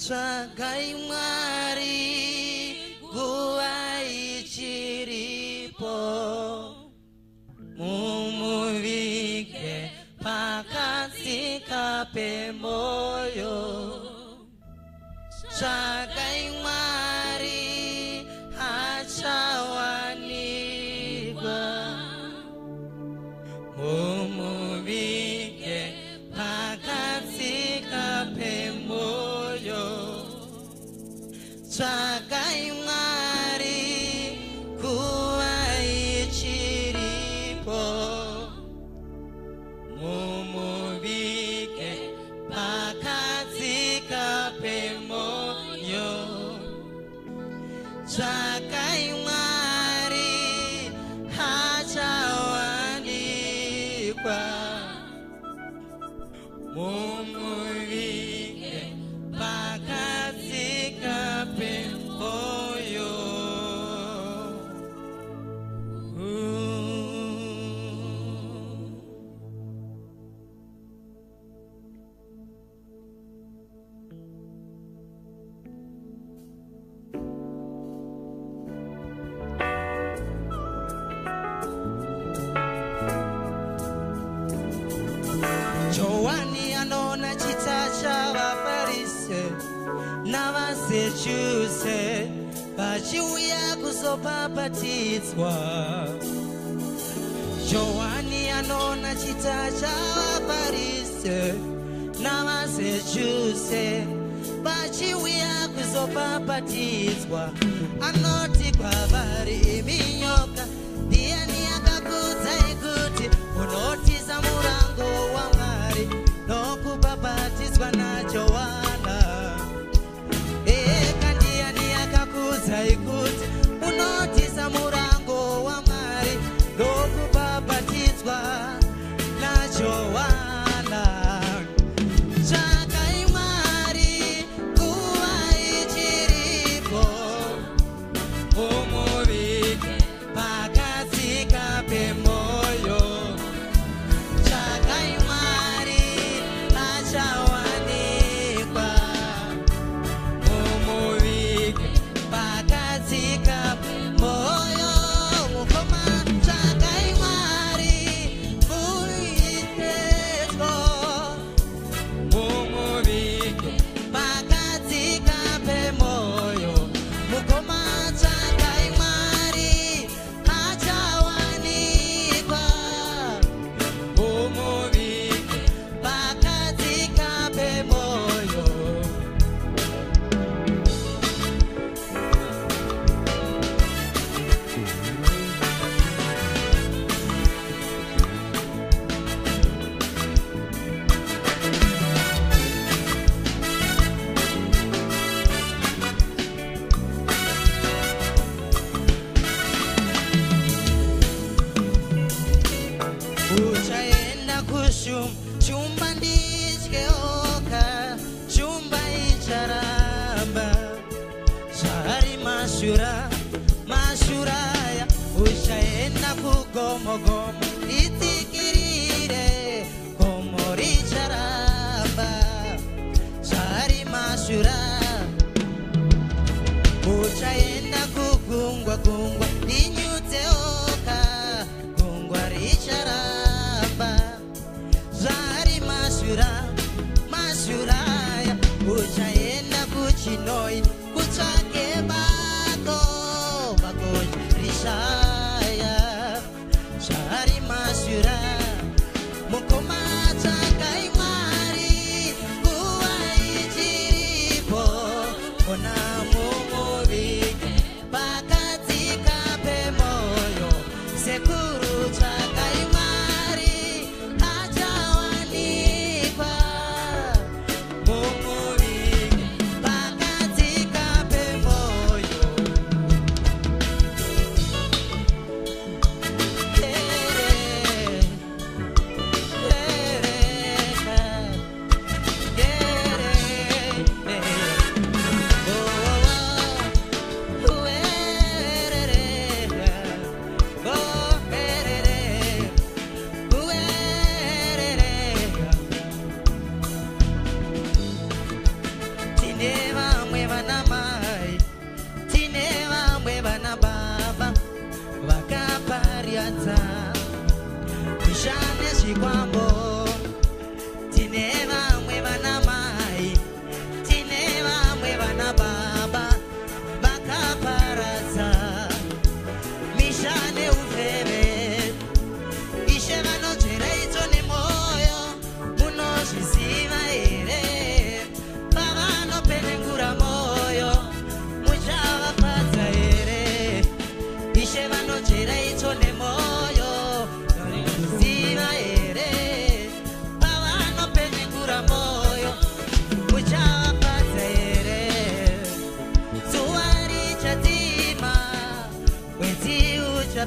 Tsagai mwari guai chiripo mumuvike pakatika pemoyo. Tsagai mwari hachawanirwa mumuvike pakatika pemoyo. Tsagai mwari kuwai chiripo mumuvike pakatika pemoyo. Tsagai mwari hachawanirwa mumuvike pakatika pemoyo. Joani anona chitacha vaparise navasechuse vachiuya kuzopapatidzwa. Joani anona chitacha vaparise navasechuse vachiuya kuzopapatidzwa. Anoti kwavari iminyoka ndiani akakudzai kuti unotiza murango waMwari nokubhabhatidzwa naJohana. Eka ndiani akakudzai kuti unotiza murango waMwari nokubhabhatidzwa naJohana. Tsvakai Mwari nguva ichiripo mumuvike pakatika pemoyo. Tsvakai Mwari achawanikwa mumuvike pakatika pemoyo. Mukoma tsvakai Mwari muiteto mumuvike pakatika pemoyo. Mukoma tsvakai Mwari achawanikwa mumuvike pakatika pemoyo. Uchaenda chumba ndichikeoka chumba icharamba chari mashuraya. Uchaenda kugomogomo itikirire gomo richaramba chari mashuraya. Uchaenda kugungwa ndinyudzeoka gungwa richaramba zvari mashuraya. Uchaenda kuChinoi kutsvake bako rishaya zvari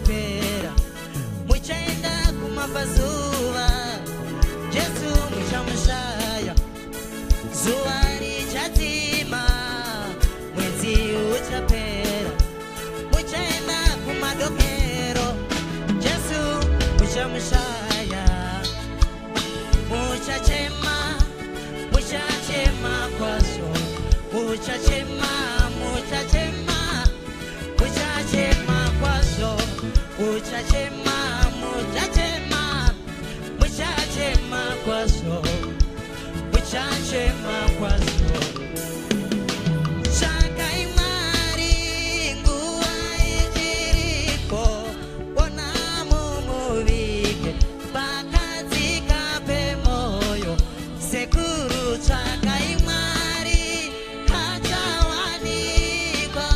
uchapera muchaenda kumabvazuva Jesu muchamushaya zuva richatima mwedzi uchapera muchaenda kumadokero Jesu muchamushaya muchachema kwazvo muchachema kwazvo muchachema kwazvo muchachema kwazvo tsvakai Mwari nguva ichiripo ona mumuvige pakadzika pemwoyo sekuru tsvakai Mwari achawanikwa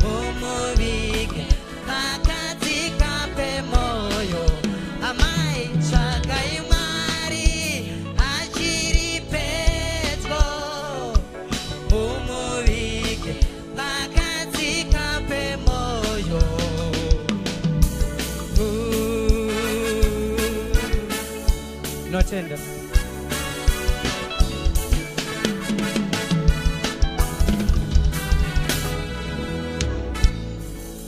mumuvige pakadzika pemwoyo amai tsvakai Mwari achiri pedyo mumuvige pakadzika pemwoyo notenda